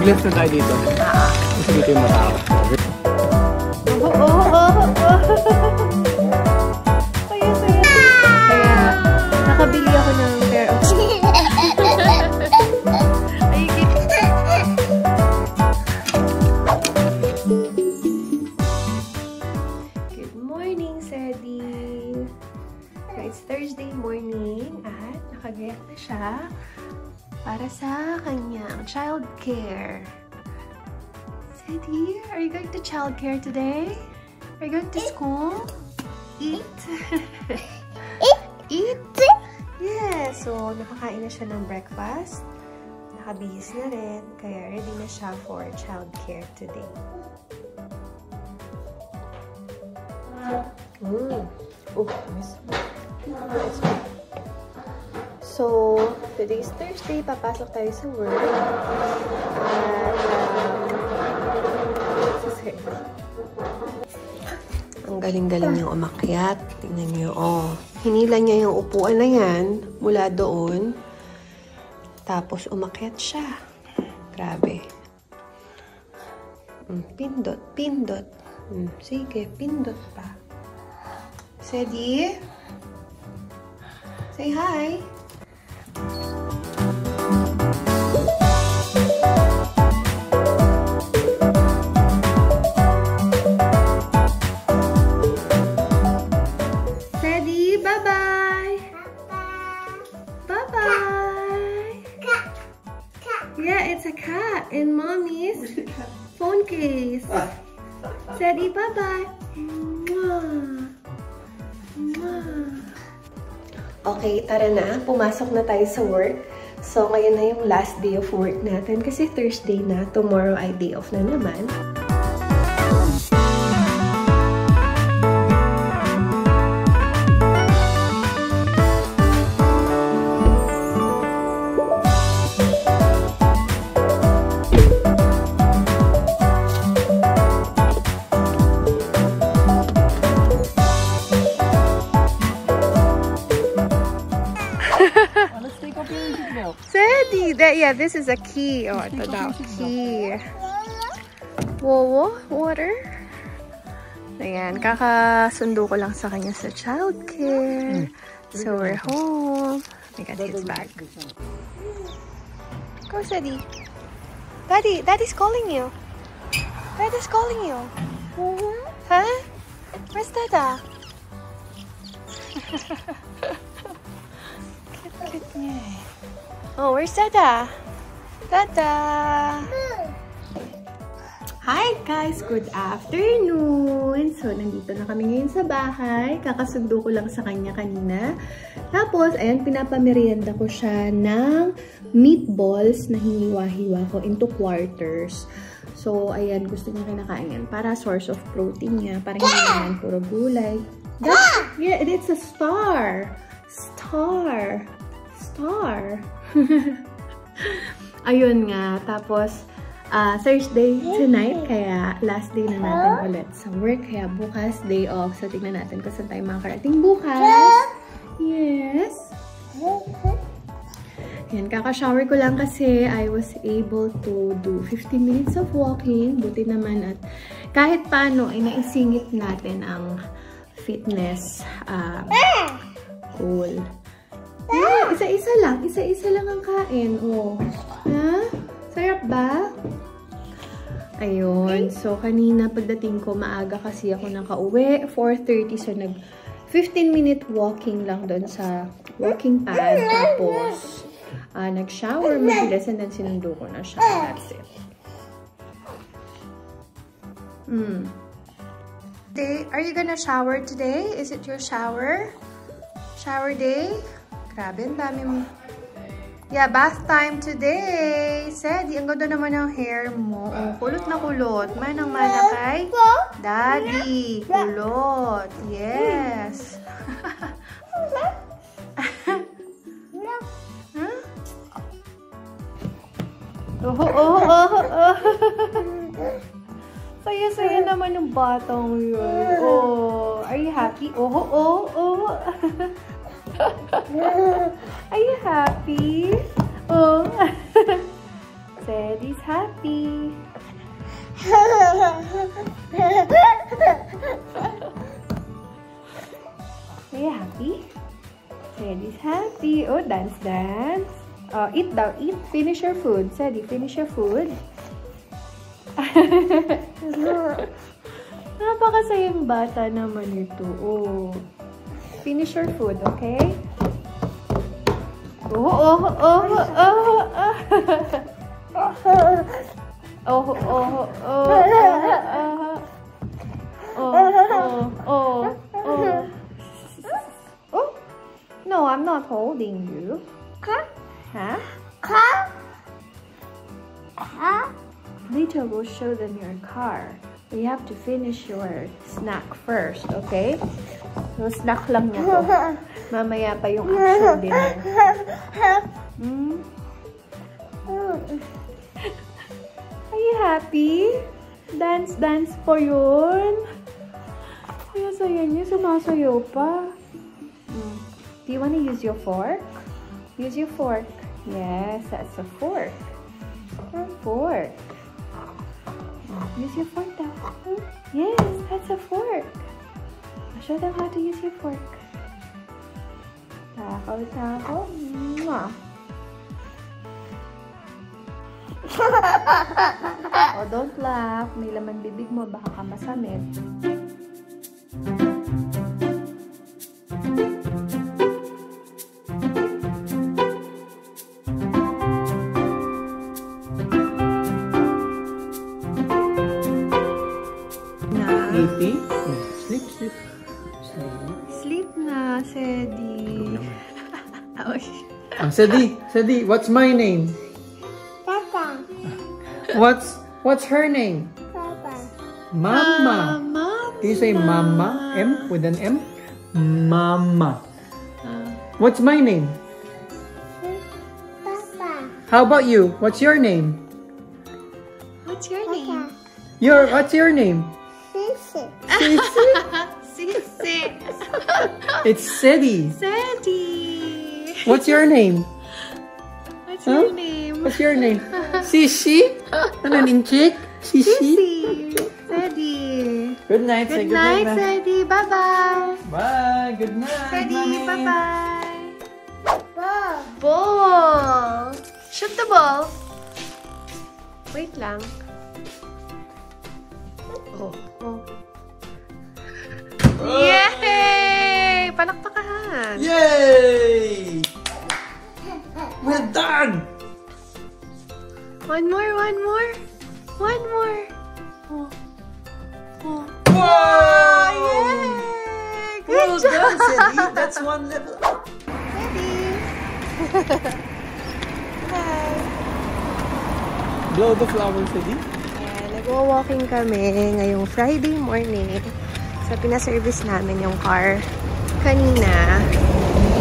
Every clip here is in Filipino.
Mag-left na tayo dito. Kasi dito yung matao. Kaya, nakabili ako ng pair of Good morning, Sedi! So, it's Thursday morning at nakagayak na siya para sa kanyang childcare. Sedi, are you going to childcare today? Are you going to school? Eat? Eat? Yes! So, nakakain na siya ng breakfast. Nakabihis na rin. Kaya ready na siya for childcare today. Oh, miss. So, today's Thursday. Papasok tayo sa work. Ang galing-galing niyang umakyat. Tingnan niyo, oh. Hinila niya yung upuan na yan mula doon. Tapos umakyat siya. Grabe. Pindot, pindot. Sige, pindot pa. Sedi? Say hi. Sedi, bye-bye. Bye-bye. Yeah, it's a cat in mommy's phone case. Sedi, bye-bye. Okay, tara na. Pumasok na tayo sa work. So, ngayon na yung last day of work natin kasi Thursday na. Tomorrow ay day off na naman. Sedi! Yeah, this is a key. Oh, ito daw. Key. Whoa, water. Ayan, kakasundo ko lang sa kanya sa childcare. So, we're home. I got his bag. Go, Sedi. Daddy's calling you. Daddy's calling you. Huh? Where's Dada? Cute niya eh. Oh, where's Dada? Dada! Hi guys! Good afternoon! So, nandito na kami ngayon sa bahay. Kakasundo ko lang sa kanya kanina. Tapos, ayan, pinapamerienda ko siya ng meatballs na hiniwa-hiwa ko into quarters. So, ayan, gusto niya kinakain yan. Para source of protein niya. Para hindi naman puro gulay. Yeah, it's a star! Star! Ayun nga. Tapos, Thursday tonight, kaya last day na natin ulit sa work. Kaya bukas, day off. So, tignan natin kung saan tayo makakarating bukas. Yes. Yan, kaka-shower ko lang kasi I was able to do 15 minutes of walking. Buti naman at kahit paano ay naisingit natin ang fitness goal. Yeah, isa-isa lang ang kain. Oh. Ha? Sarap ba? Ayun. So, kanina pagdating ko, maaga kasi ako nakauwi. 4:30. So, 15-minute walking lang doon sa walking pad. Tapos, nag-shower, mabilis, and then sinundo ko na siya. That's it. Are you gonna shower today? Is it your shower? Shower day? Grabe, ang dami mo. Yeah, bath time today. Sedi, ang ganda naman ng hair mo. Oh, kulot na kulot. Manang-mana kay Daddy. Kulot. Yes. Saya-saya naman ng batang yun. Oh, are you happy? Are you happy? Oh. Sedi's happy. Eat daw. Eat. Finish your food. Sadie, finish your food. Napakasayang bata naman ito. Oh. Finish your food, okay? Oh, oh, oh, oh, oh. Oh, oh, oh, oh, oh. No, I'm not holding you. Huh? Later we'll show them your car. You have to finish your snack first, okay? So, snack lang niya to. Mamaya pa yung actual dinner. Are you happy? Dance po yun. Kaya saya niya, sumasayaw pa. Do you want to use your fork? Use your fork. Yes, that's a fork. Fork. Use your fork now. Yes, that's a fork. I'll show them how to use your fork. Takaw. Mwah. Oh, don't laugh. May laman bibig mo. Baka ka masamit. Sleepy? Sleep. Sleep na, Sadie. Sadie, what's my name? Papa. What's her name? Papa. Mama. Mama. Can you say Mama? M with an M? Mama. What's my name? Papa. How about you? What's your name? What's your name? What's your name? Sissy. Sissy. It's Sadie. Sadie. What's your name? What's your name? What's your name? Sissy? Ano yung chick? Sissy? Sissy. Sadie. Good night. Say Good night, Sadie. Bye-bye. Bye. Good night. Sadie, bye-bye. Ball. Ball. Shoot the ball. Wait lang. Oh. Yay! Palakpakan. Yay! Well done! One more. Oh. Wow! Yay! Well Good job. done, Sadie. That's one level up. Sadie. Hi. Blow the flower, Sadie. Nag-walking kami ngayong Friday morning. So, pinaservice namin yung car kanina.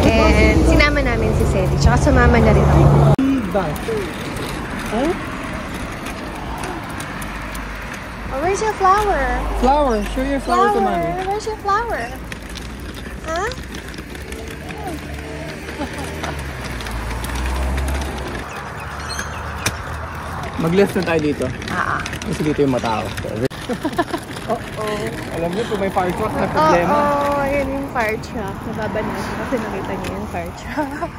And sinama namin si Sadie. Tsaka sumama na rin ako. Back. Huh? Oh, where's your flower? Flower. Show your flower to mommy. Where's your flower? Huh? Mag-left na tayo dito. Kasi dito yung matao. Alam mo, kung may fire truck na problema. Ayun yung fire truck. Nababanat siya kasi nakita niya yung fire truck.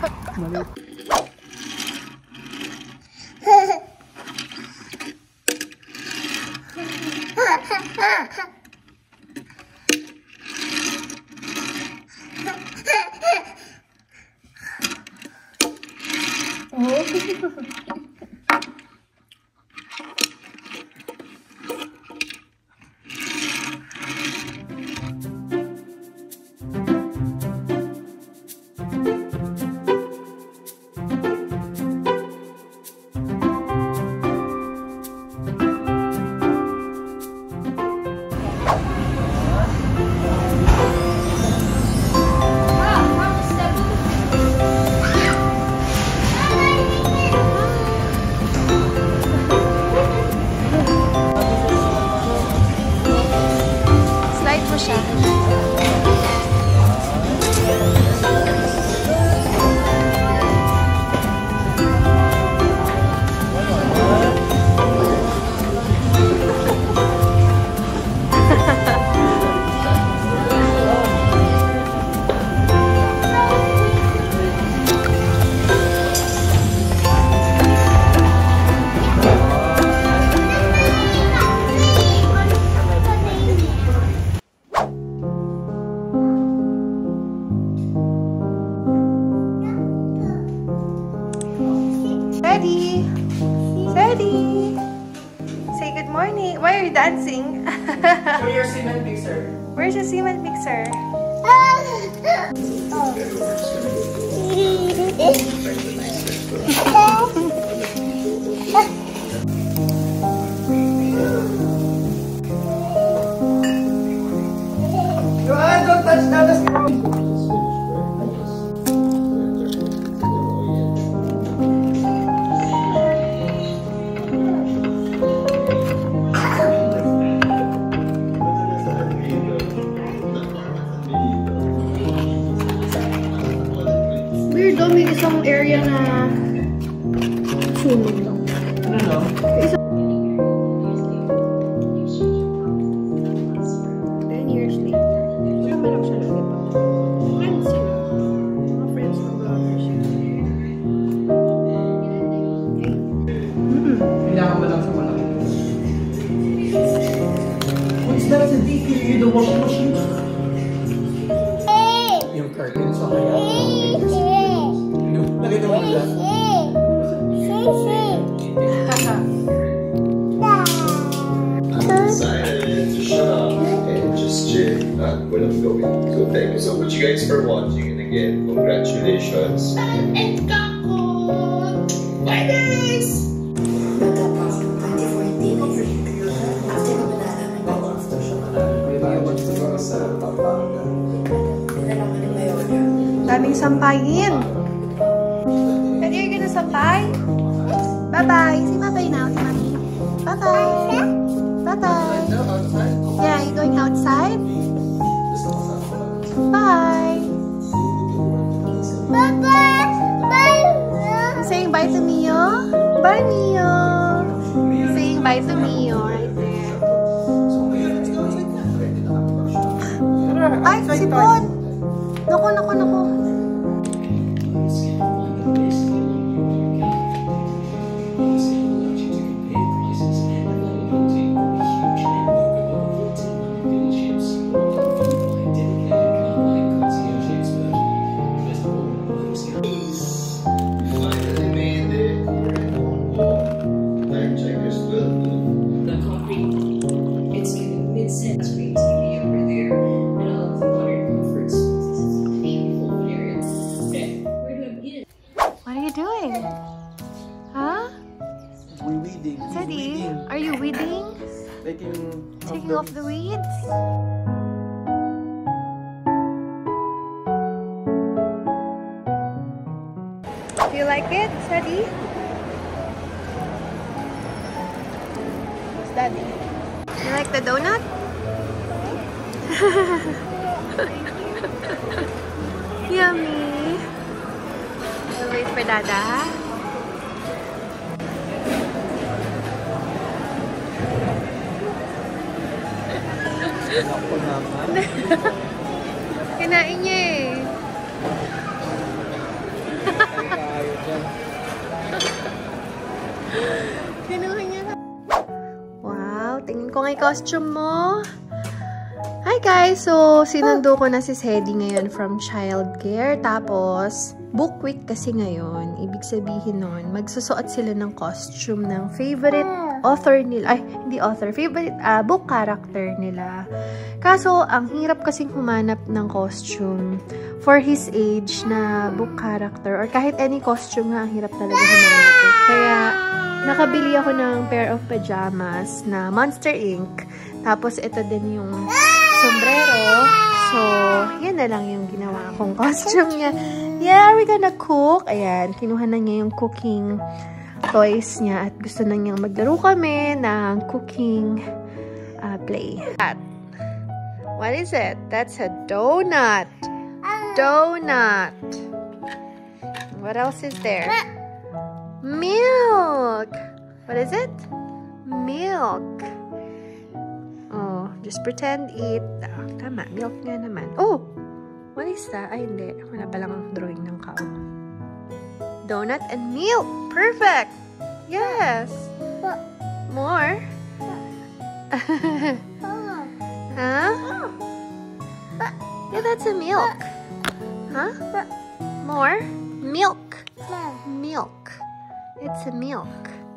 Sadie! Say good morning. Why are you dancing? Show your cement mixer. Where's your cement mixer? Joanne, don't touch that. Weird daw, may isang area na sunog lang. Ano? 10 years later. Kasama lang siya lang, diba? Friends sila. Mga friends ng vloggers yun. Kailangan mo lang sa malaki. What's that? Sa DQ, the washing machine? Yung curtain sa kaya. Lagay naman nila. Decided to shut up and just chill at walang gawin. So thank you so much guys for watching, and again, congratulations. And Kako! Bye guys! Daming sampayin. Pwede you're gonna sampay? Bye-bye. Say bye-bye now, Mami. Bye-bye. Bye-bye. Yeah, you going outside? Bye. Saying bye to Mio? Bye, Mio. Saying bye to Mio right there. Ay, sipon! Naku, naku, naku. What are you doing? Huh? We're weeding. Sadie, are you weeding? Taking off the weeds? Do you like it, Sadie? What's Daddy? You like the donut? Yummy! We'll wait for Dada. Ako naman. Kinain niya eh. Kinuha niya na. Wow, tingin ko nga yung costume mo. Hi guys! So, sinundo ko na si Sadie ngayon from childcare. Tapos, book week kasi ngayon. Ibig sabihin nun, magsusuot sila ng costume ng favorite author nila. Ay, hindi author. Favorite book character nila. Kaso, ang hirap kasing humanap ng costume for his age na book character. Or kahit any costume nga, ang hirap talaga humanap. Kaya, nakabili ako ng pair of pajamas na Monster Inc. Tapos, ito din yung sombrero. So, yan na lang yung ginawa kong costume niya. Yeah, we're gonna cook. Ayan, kinuha na niya yung cooking toys niya at gusto na niyang maglaro kami ng cooking play. What is it? That's a donut. Donut. What else is there? Milk. What is it? Milk. Oh, just pretend eat. Oh, tama, milk nga naman. Oh, what is that? Ay, hindi. Wala palang drawing ng cow. Donut and milk. Perfect. Yes. More. Huh? Yeah, that's a milk. Huh? More? Milk. Milk. It's a milk.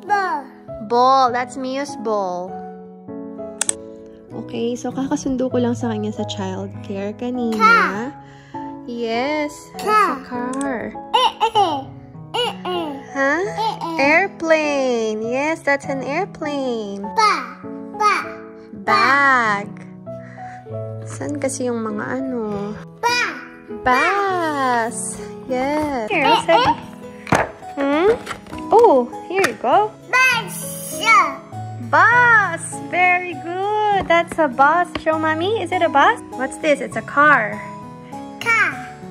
Ball. Ball. That's Mia's ball. Okay, so kakasundo ko lang sa kanya sa childcare kanina. Car. Yes, Car. it's a car. Huh? Eh. Airplane. Yes, that's an airplane. Ba. Bag. Saan kasi yung mga ano? Ba. Bus. Yes. Here, Oh, here you go. Bus. Bus. Very good. That's a bus. Show mommy. Is it a bus? What's this? It's a car.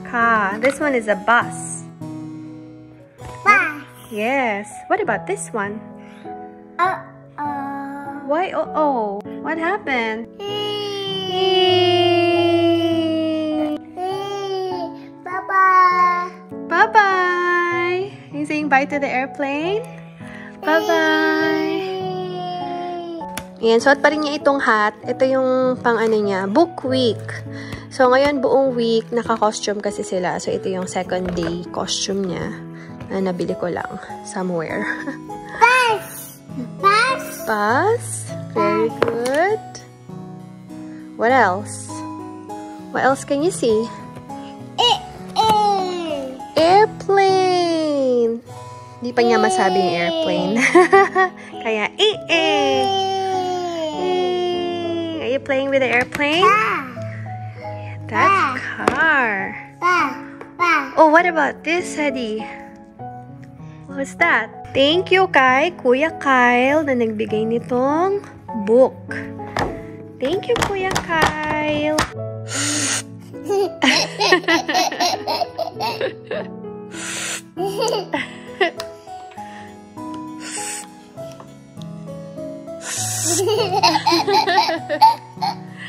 Car. This one is a bus. Bus. Yes. What about this one? Why? Oh. What happened? Bye-bye. Bye-bye. Are you saying bye to the airplane? Bye-bye. Ayan, suot pa rin niya itong hat. Ito yung pang ano niya, book week. So, ngayon buong week, naka-costume kasi sila. So, ito yung second day costume niya na nabili ko lang somewhere. Bus. Very good. What else? What else can you see? Airplane. Hindi pa niya masabi yung airplane. Kaya, Are you playing with the airplane? That's car. Oh, what about this, Hedy? What's that? Thank you kay Kuya Kyle na nagbigay nitong book. Thank you, Kuya Kyle.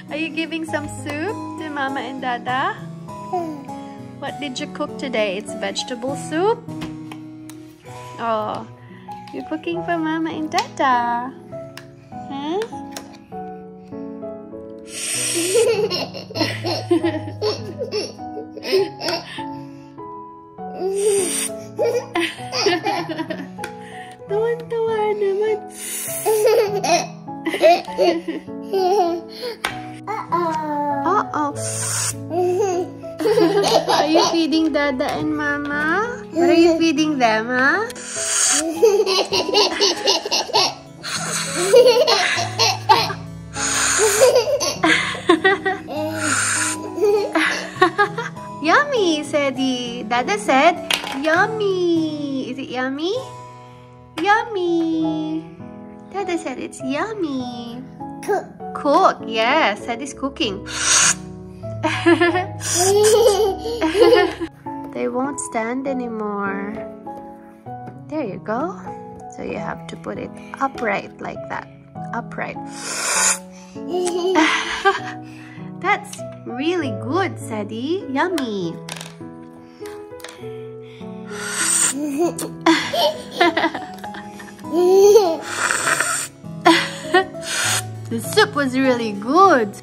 Are you giving some soup to Mama and Dada? What did you cook today? It's vegetable soup? Oh, you're cooking for Mama and Dada. Huh? Tuwan-tuwa naman. Uh-oh. Are you feeding Dada and Mama? What are you feeding them, huh? Yummy, said he. Dada said, yummy. Is it yummy? Yummy. Dada said it's yummy. Cook, yes. Said he's cooking. They won't stand anymore. There you go. So you have to put it upright like that. Upright. That's really good, Sadie. Yummy. The soup was really good.